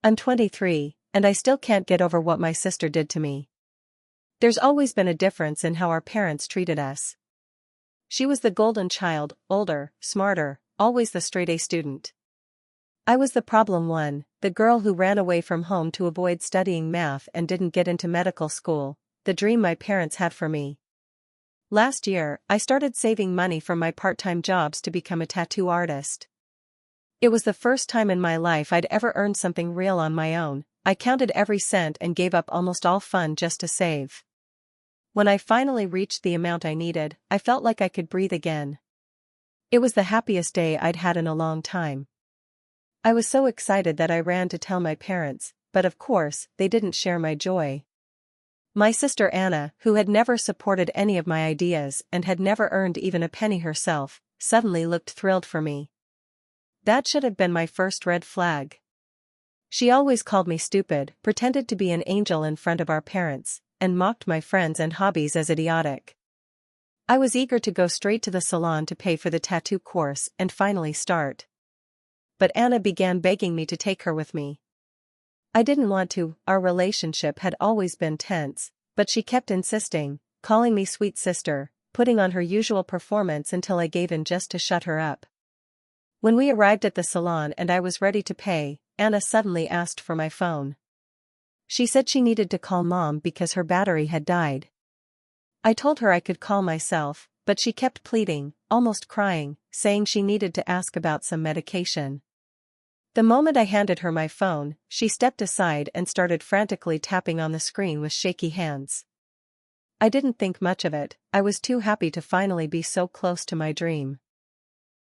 I'm 23, and I still can't get over what my sister did to me. There's always been a difference in how our parents treated us. She was the golden child, older, smarter, always the straight-A student. I was the problem one, the girl who ran away from home to avoid studying math and didn't get into medical school, the dream my parents had for me. Last year, I started saving money from my part-time jobs to become a tattoo artist. It was the first time in my life I'd ever earned something real on my own. I counted every cent and gave up almost all fun just to save. When I finally reached the amount I needed, I felt like I could breathe again. It was the happiest day I'd had in a long time. I was so excited that I ran to tell my parents, but of course, they didn't share my joy. My sister Anna, who had never supported any of my ideas and had never earned even a penny herself, suddenly looked thrilled for me. That should have been my first red flag. She always called me stupid, pretended to be an angel in front of our parents, and mocked my friends and hobbies as idiotic. I was eager to go straight to the salon to pay for the tattoo course and finally start. But Anna began begging me to take her with me. I didn't want to, our relationship had always been tense, but she kept insisting, calling me sweet sister, putting on her usual performance until I gave in just to shut her up. When we arrived at the salon and I was ready to pay, Anna suddenly asked for my phone. She said she needed to call Mom because her battery had died. I told her I could call myself, but she kept pleading, almost crying, saying she needed to ask about some medication. The moment I handed her my phone, she stepped aside and started frantically tapping on the screen with shaky hands. I didn't think much of it, I was too happy to finally be so close to my dream.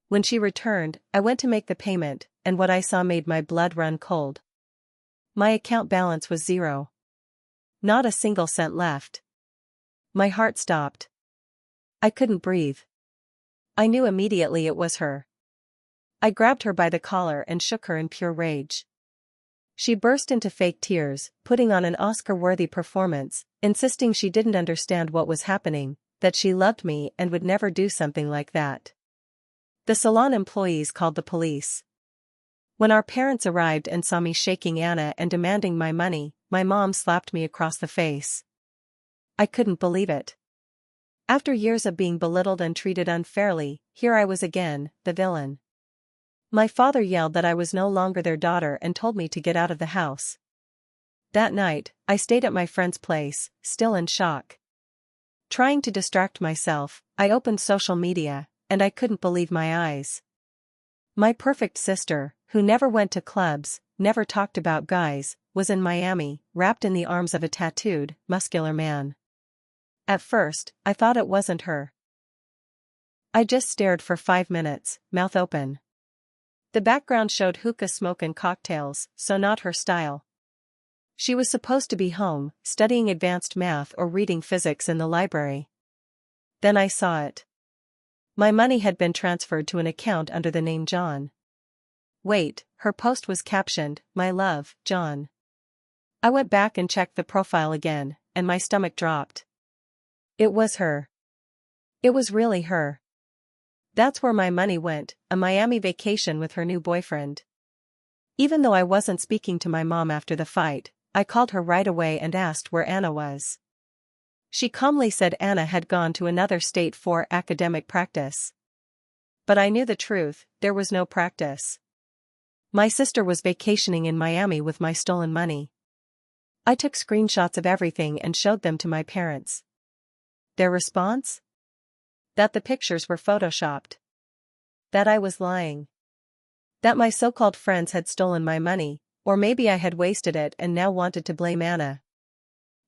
When she returned, I went to make the payment, and what I saw made my blood run cold. My account balance was zero. Not a single cent left. My heart stopped. I couldn't breathe. I knew immediately it was her. I grabbed her by the collar and shook her in pure rage. She burst into fake tears, putting on an Oscar-worthy performance, insisting she didn't understand what was happening, that she loved me and would never do something like that. The salon employees called the police. When our parents arrived and saw me shaking Anna and demanding my money, my mom slapped me across the face. I couldn't believe it. After years of being belittled and treated unfairly, here I was again, the villain. My father yelled that I was no longer their daughter and told me to get out of the house. That night, I stayed at my friend's place, still in shock. Trying to distract myself, I opened social media, and I couldn't believe my eyes. My perfect sister, who never went to clubs, never talked about guys, was in Miami, wrapped in the arms of a tattooed, muscular man. At first, I thought it wasn't her. I just stared for 5 minutes, mouth open. The background showed hookah smoke and cocktails, so not her style. She was supposed to be home, studying advanced math or reading physics in the library. Then I saw it. My money had been transferred to an account under the name John. Wait, her post was captioned, "My love, John." I went back and checked the profile again, and my stomach dropped. It was her. It was really her. That's where my money went, a Miami vacation with her new boyfriend. Even though I wasn't speaking to my mom after the fight, I called her right away and asked where Anna was. She calmly said Anna had gone to another state for academic practice. But I knew the truth, there was no practice. My sister was vacationing in Miami with my stolen money. I took screenshots of everything and showed them to my parents. Their response? That the pictures were photoshopped. That I was lying. That my so-called friends had stolen my money, or maybe I had wasted it and now wanted to blame Anna.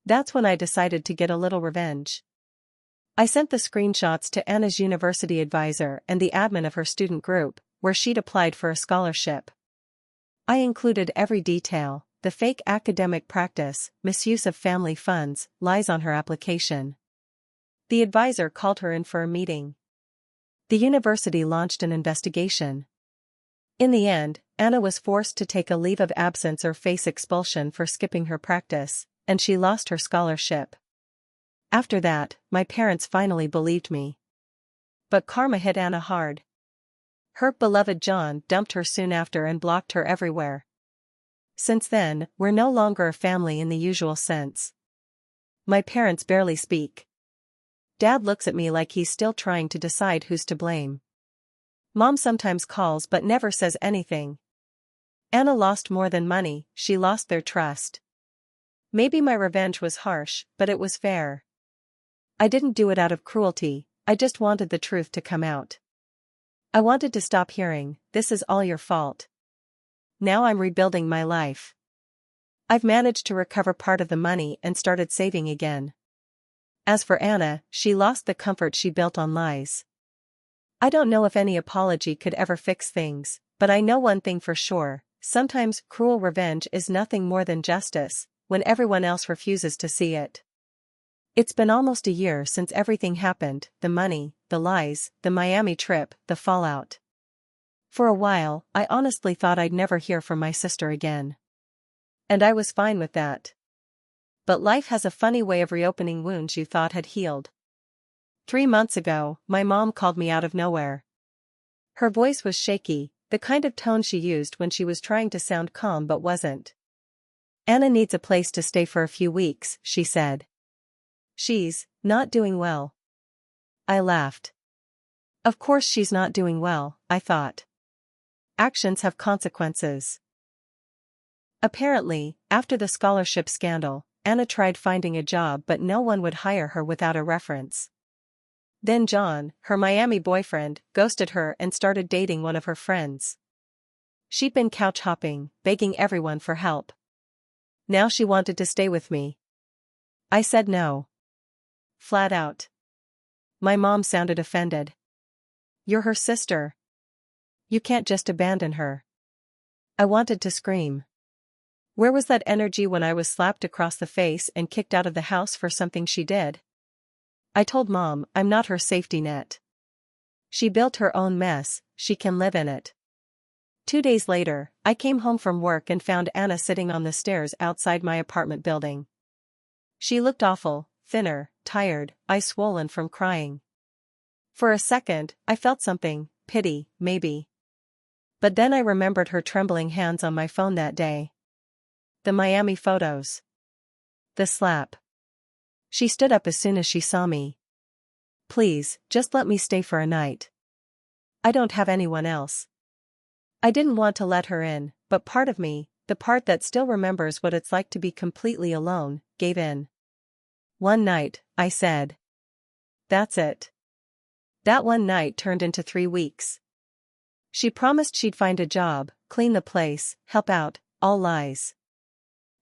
That's when I decided to get a little revenge. I sent the screenshots to Anna's university advisor and the admin of her student group, where she'd applied for a scholarship. I included every detail, the fake academic practice, misuse of family funds, lies on her application. The advisor called her in for a meeting. The university launched an investigation. In the end, Anna was forced to take a leave of absence or face expulsion for skipping her practice, and she lost her scholarship. After that, my parents finally believed me. But karma hit Anna hard. Her beloved John dumped her soon after and blocked her everywhere. Since then, we're no longer a family in the usual sense. My parents barely speak. Dad looks at me like he's still trying to decide who's to blame. Mom sometimes calls but never says anything. Anna lost more than money, she lost their trust. Maybe my revenge was harsh, but it was fair. I didn't do it out of cruelty, I just wanted the truth to come out. I wanted to stop hearing, "This is all your fault." Now I'm rebuilding my life. I've managed to recover part of the money and started saving again. As for Anna, she lost the comfort she built on lies. I don't know if any apology could ever fix things, but I know one thing for sure, sometimes cruel revenge is nothing more than justice, when everyone else refuses to see it. It's been almost a year since everything happened, the money, the lies, the Miami trip, the fallout. For a while, I honestly thought I'd never hear from my sister again. And I was fine with that. But life has a funny way of reopening wounds you thought had healed. 3 months ago, my mom called me out of nowhere. Her voice was shaky, the kind of tone she used when she was trying to sound calm but wasn't. "Anna needs a place to stay for a few weeks," she said. "She's not doing well." I laughed. Of course she's not doing well, I thought. Actions have consequences. Apparently, after the scholarship scandal, Anna tried finding a job but no one would hire her without a reference. Then John, her Miami boyfriend, ghosted her and started dating one of her friends. She'd been couch hopping, begging everyone for help. Now she wanted to stay with me. I said no. Flat out. My mom sounded offended. "You're her sister. You can't just abandon her." I wanted to scream. Where was that energy when I was slapped across the face and kicked out of the house for something she did? I told Mom I'm not her safety net. She built her own mess, she can live in it. 2 days later, I came home from work and found Anna sitting on the stairs outside my apartment building. She looked awful, thinner, tired, eyes swollen from crying. For a second, I felt something, pity, maybe. But then I remembered her trembling hands on my phone that day. The Miami photos. The slap. She stood up as soon as she saw me. "Please, just let me stay for a night. I don't have anyone else." I didn't want to let her in, but part of me, the part that still remembers what it's like to be completely alone, gave in. "One night," I said. That's it. That one night turned into 3 weeks. She promised she'd find a job, clean the place, help out, all lies.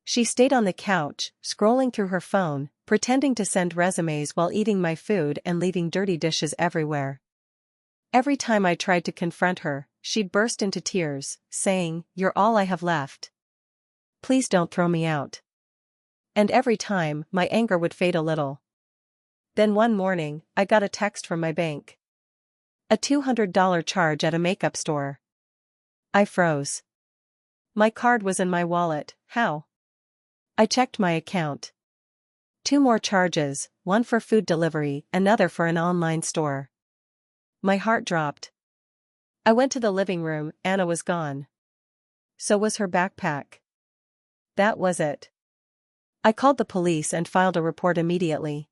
She stayed on the couch, scrolling through her phone, pretending to send resumes while eating my food and leaving dirty dishes everywhere. Every time I tried to confront her, she'd burst into tears, saying, "You're all I have left. Please don't throw me out." And every time, my anger would fade a little. Then one morning, I got a text from my bank. A $200 charge at a makeup store. I froze. My card was in my wallet, how? I checked my account. 2 more charges, one for food delivery, another for an online store. My heart dropped. I went to the living room, Anna was gone. So was her backpack. That was it. I called the police and filed a report immediately.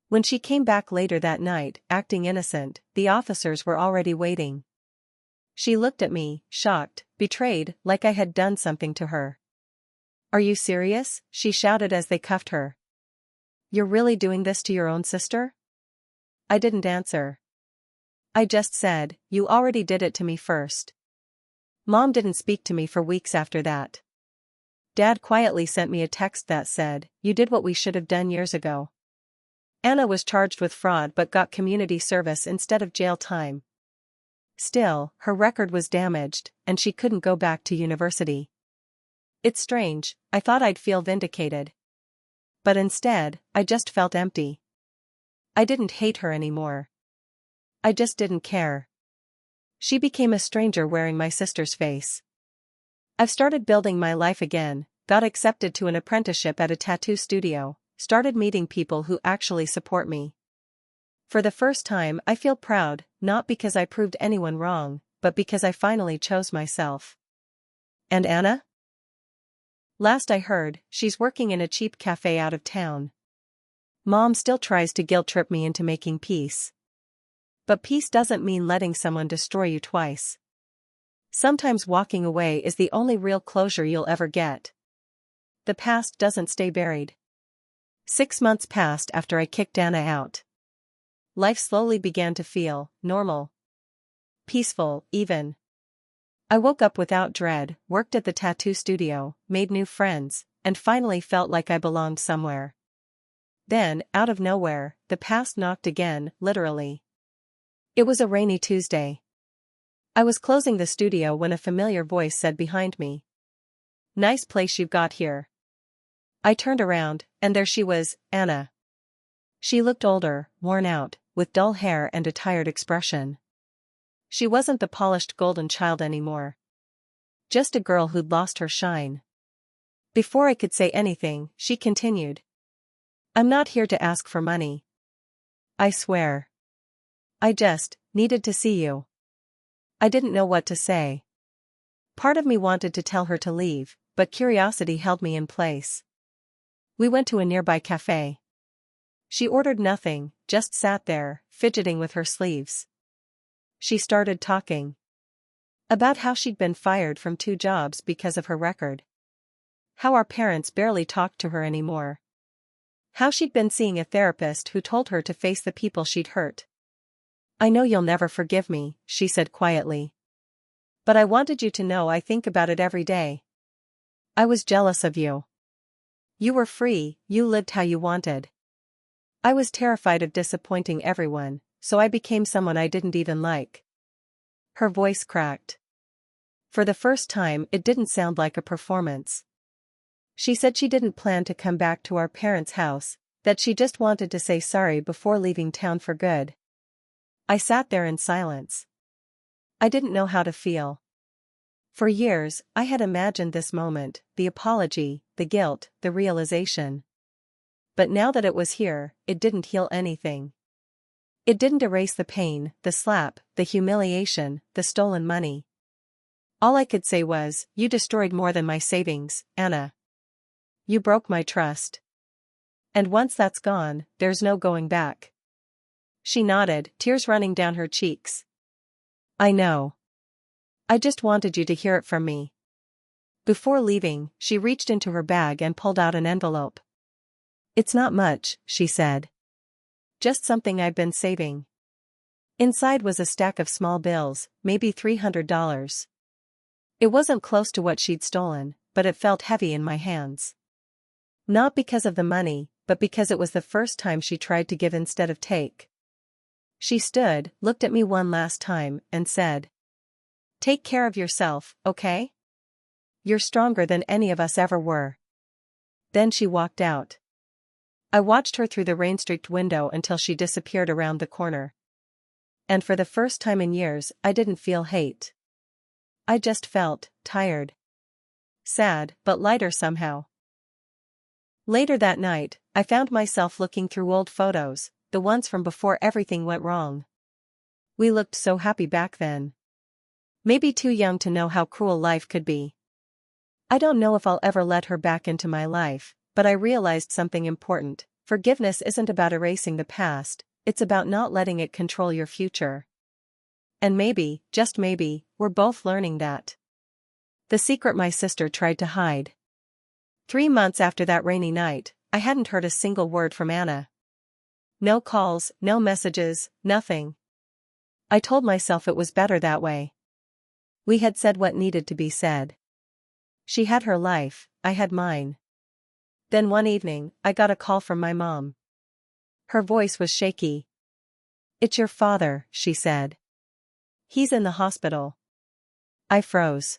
When she came back later that night, acting innocent, the officers were already waiting. She looked at me, shocked, betrayed, like I had done something to her. "Are you serious?" she shouted as they cuffed her. "You're really doing this to your own sister?" I didn't answer. I just said, "You already did it to me first." Mom didn't speak to me for weeks after that. Dad quietly sent me a text that said, "You did what we should have done years ago." Anna was charged with fraud but got community service instead of jail time. Still, her record was damaged, and she couldn't go back to university. It's strange, I thought I'd feel vindicated. But instead, I just felt empty. I didn't hate her anymore. I just didn't care. She became a stranger wearing my sister's face. I've started building my life again, got accepted to an apprenticeship at a tattoo studio, started meeting people who actually support me. For the first time I feel proud, not because I proved anyone wrong, but because I finally chose myself. And Anna? Last I heard, she's working in a cheap cafe out of town. Mom still tries to guilt-trip me into making peace. But peace doesn't mean letting someone destroy you twice. Sometimes walking away is the only real closure you'll ever get. The past doesn't stay buried. 6 months passed after I kicked Anna out. Life slowly began to feel normal. Peaceful, even. I woke up without dread, worked at the tattoo studio, made new friends, and finally felt like I belonged somewhere. Then, out of nowhere, the past knocked again, literally. It was a rainy Tuesday. I was closing the studio when a familiar voice said behind me, "Nice place you've got here." I turned around, and there she was, Anna. She looked older, worn out, with dull hair and a tired expression. She wasn't the polished golden child anymore. Just a girl who'd lost her shine. Before I could say anything, she continued, "I'm not here to ask for money. I swear. I just needed to see you." I didn't know what to say. Part of me wanted to tell her to leave, but curiosity held me in place. We went to a nearby cafe. She ordered nothing, just sat there, fidgeting with her sleeves. She started talking about how she'd been fired from 2 jobs because of her record. How our parents barely talked to her anymore. How she'd been seeing a therapist who told her to face the people she'd hurt. "I know you'll never forgive me," she said quietly. "But I wanted you to know I think about it every day. I was jealous of you. You were free, you lived how you wanted. I was terrified of disappointing everyone, so I became someone I didn't even like." Her voice cracked. For the first time, it didn't sound like a performance. She said she didn't plan to come back to our parents' house, that she just wanted to say sorry before leaving town for good. I sat there in silence. I didn't know how to feel. For years, I had imagined this moment, the apology, the guilt, the realization. But now that it was here, it didn't heal anything. It didn't erase the pain, the slap, the humiliation, the stolen money. All I could say was, "You destroyed more than my savings, Anna. You broke my trust. And once that's gone, there's no going back." She nodded, tears running down her cheeks. "I know. I just wanted you to hear it from me." Before leaving, she reached into her bag and pulled out an envelope. "It's not much," she said. "Just something I've been saving." Inside was a stack of small bills, maybe $300. It wasn't close to what she'd stolen, but it felt heavy in my hands. Not because of the money, but because it was the first time she tried to give instead of take. She stood, looked at me one last time, and said, "Take care of yourself, okay? You're stronger than any of us ever were." Then she walked out. I watched her through the rain-streaked window until she disappeared around the corner. And for the first time in years, I didn't feel hate. I just felt tired. Sad, but lighter somehow. Later that night, I found myself looking through old photos, the ones from before everything went wrong. We looked so happy back then. Maybe too young to know how cruel life could be. I don't know if I'll ever let her back into my life, but I realized something important. Forgiveness isn't about erasing the past, it's about not letting it control your future. And maybe, just maybe, we're both learning that. The secret my sister tried to hide. 3 months after that rainy night, I hadn't heard a single word from Anna. No calls, no messages, nothing. I told myself it was better that way. We had said what needed to be said. She had her life, I had mine. Then one evening, I got a call from my mom. Her voice was shaky. "It's your father," she said. "He's in the hospital." I froze.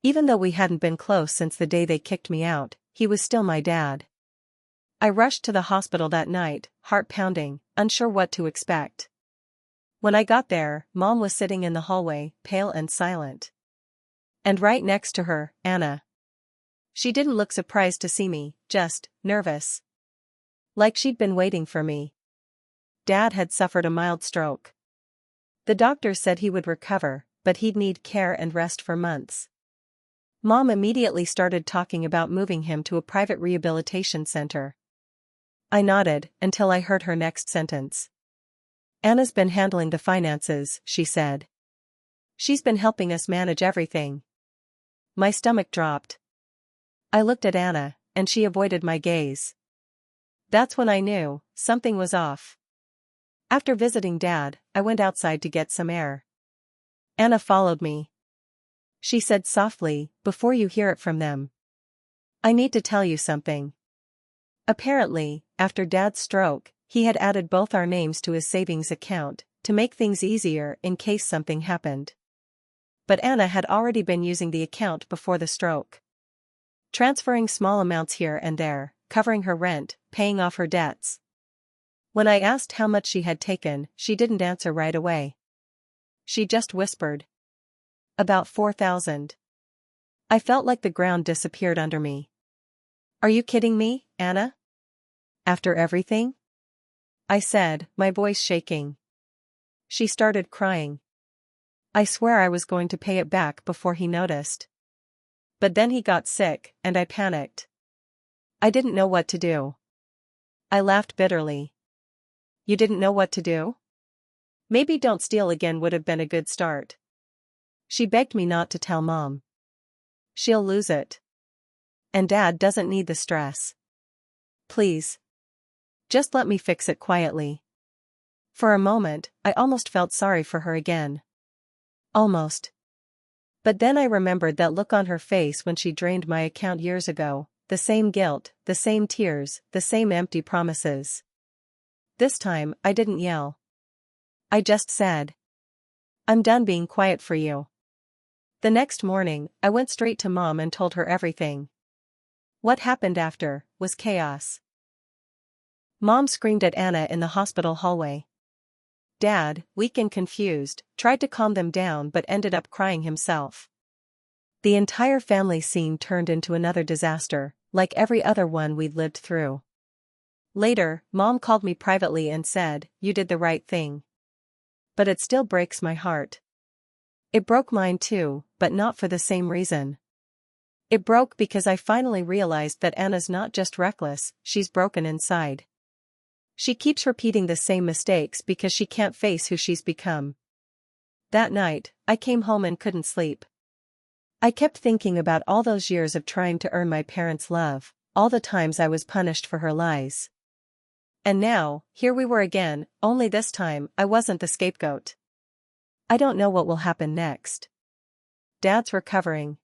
Even though we hadn't been close since the day they kicked me out, he was still my dad. I rushed to the hospital that night, heart pounding, unsure what to expect. When I got there, Mom was sitting in the hallway, pale and silent. And right next to her, Anna. She didn't look surprised to see me, just nervous. Like she'd been waiting for me. Dad had suffered a mild stroke. The doctors said he would recover, but he'd need care and rest for months. Mom immediately started talking about moving him to a private rehabilitation center. I nodded until I heard her next sentence. Anna's been handling the finances, she said. She's been helping us manage everything. My stomach dropped. I looked at Anna, and she avoided my gaze. That's when I knew something was off. After visiting Dad, I went outside to get some air. Anna followed me. She said softly, "Before you hear it from them, I need to tell you something." Apparently, after Dad's stroke, he had added both our names to his savings account to make things easier in case something happened. But Anna had already been using the account before the stroke, transferring small amounts here and there, covering her rent, paying off her debts. When I asked how much she had taken, she didn't answer right away. She just whispered, "About 4,000. I felt like the ground disappeared under me. "Are you kidding me, Anna? After everything?" I said, my voice shaking. She started crying. I swear I was going to pay it back before he noticed. But then he got sick, and I panicked. I didn't know what to do. I laughed bitterly. You didn't know what to do? Maybe don't steal again would have been a good start. She begged me not to tell Mom. She'll lose it. And Dad doesn't need the stress. Please. Just let me fix it quietly. For a moment, I almost felt sorry for her again. Almost. But then I remembered that look on her face when she drained my account years ago, the same guilt, the same tears, the same empty promises. This time, I didn't yell. I just said, "I'm done being quiet for you." The next morning, I went straight to Mom and told her everything. What happened after was chaos. Mom screamed at Anna in the hospital hallway. Dad, weak and confused, tried to calm them down but ended up crying himself. The entire family scene turned into another disaster, like every other one we'd lived through. Later, Mom called me privately and said, "You did the right thing." But it still breaks my heart. It broke mine too, but not for the same reason. It broke because I finally realized that Anna's not just reckless, she's broken inside. She keeps repeating the same mistakes because she can't face who she's become. That night, I came home and couldn't sleep. I kept thinking about all those years of trying to earn my parents' love, all the times I was punished for her lies. And now, here we were again, only this time, I wasn't the scapegoat. I don't know what will happen next. Dad's recovering.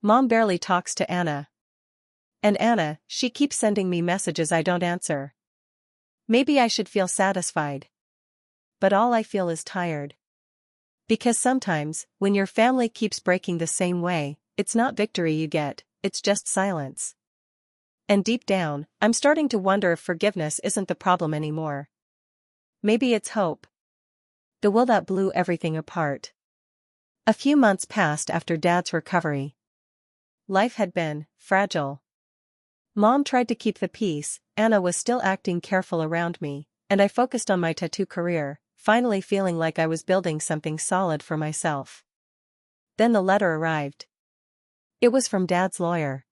Mom barely talks to Anna. And Anna, she keeps sending me messages I don't answer. Maybe I should feel satisfied. But all I feel is tired. Because sometimes, when your family keeps breaking the same way, it's not victory you get, it's just silence. And deep down, I'm starting to wonder if forgiveness isn't the problem anymore. Maybe it's hope. The will that blew everything apart. A few months passed after Dad's recovery. Life had been fragile. Mom tried to keep the peace, Anna was still acting careful around me, and I focused on my tattoo career, finally feeling like I was building something solid for myself. Then the letter arrived. It was from Dad's lawyer.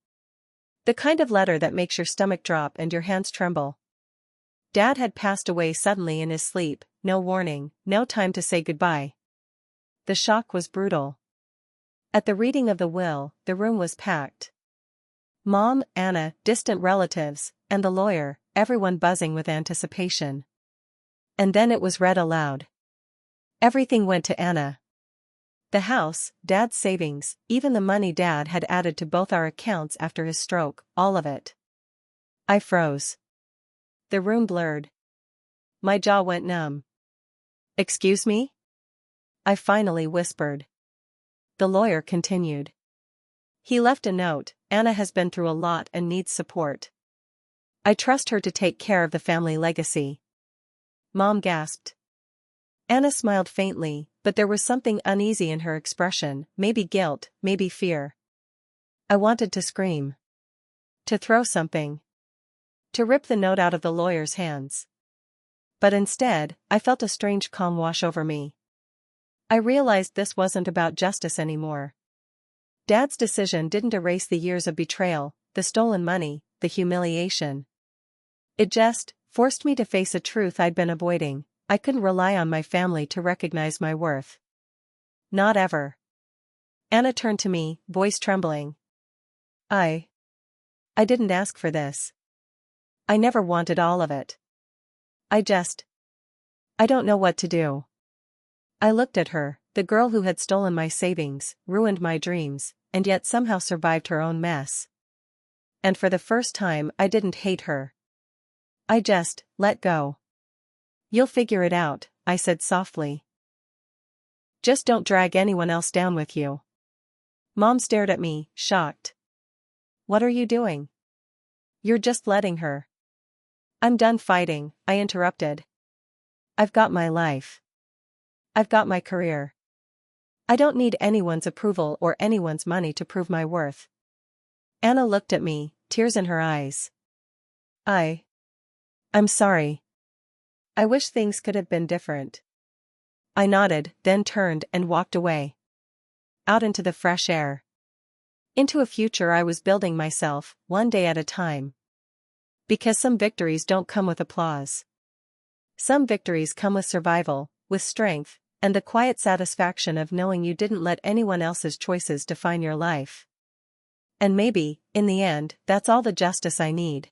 The kind of letter that makes your stomach drop and your hands tremble. Dad had passed away suddenly in his sleep, no warning, no time to say goodbye. The shock was brutal. At the reading of the will, the room was packed. Mom, Anna, distant relatives, and the lawyer, everyone buzzing with anticipation. And then it was read aloud. Everything went to Anna. The house, Dad's savings, even the money Dad had added to both our accounts after his stroke, all of it. I froze. The room blurred. My jaw went numb. "Excuse me?" I finally whispered. The lawyer continued. He left a note, "Anna has been through a lot and needs support. I trust her to take care of the family legacy." Mom gasped. Anna smiled faintly, but there was something uneasy in her expression, maybe guilt, maybe fear. I wanted to scream. To throw something. To rip the note out of the lawyer's hands. But instead, I felt a strange calm wash over me. I realized this wasn't about justice anymore. Dad's decision didn't erase the years of betrayal, the stolen money, the humiliation. It just forced me to face a truth I'd been avoiding. I couldn't rely on my family to recognize my worth. Not ever. Anna turned to me, voice trembling. I didn't ask for this. I never wanted all of it. I don't know what to do. I looked at her, the girl who had stolen my savings, ruined my dreams, and yet somehow survived her own mess. And for the first time I didn't hate her. I just let go. You'll figure it out, I said softly. Just don't drag anyone else down with you. Mom stared at me, shocked. What are you doing? You're just letting her. I'm done fighting, I interrupted. I've got my life. I've got my career. I don't need anyone's approval or anyone's money to prove my worth. Anna looked at me, tears in her eyes. I'm sorry. I wish things could have been different. I nodded, then turned and walked away. Out into the fresh air. Into a future I was building myself, one day at a time. Because some victories don't come with applause. Some victories come with survival, with strength, and the quiet satisfaction of knowing you didn't let anyone else's choices define your life. And maybe, in the end, that's all the justice I need.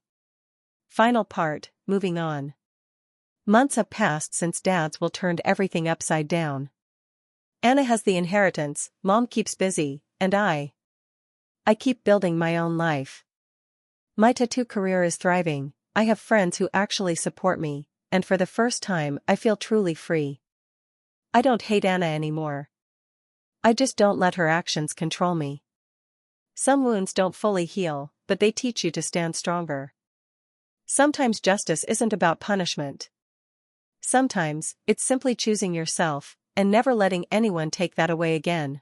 Final part, moving on. Months have passed since Dad's will turned everything upside down. Anna has the inheritance, Mom keeps busy, and I keep building my own life. My tattoo career is thriving, I have friends who actually support me, and for the first time I feel truly free. I don't hate Anna anymore. I just don't let her actions control me. Some wounds don't fully heal, but they teach you to stand stronger. Sometimes justice isn't about punishment. Sometimes, it's simply choosing yourself, and never letting anyone take that away again.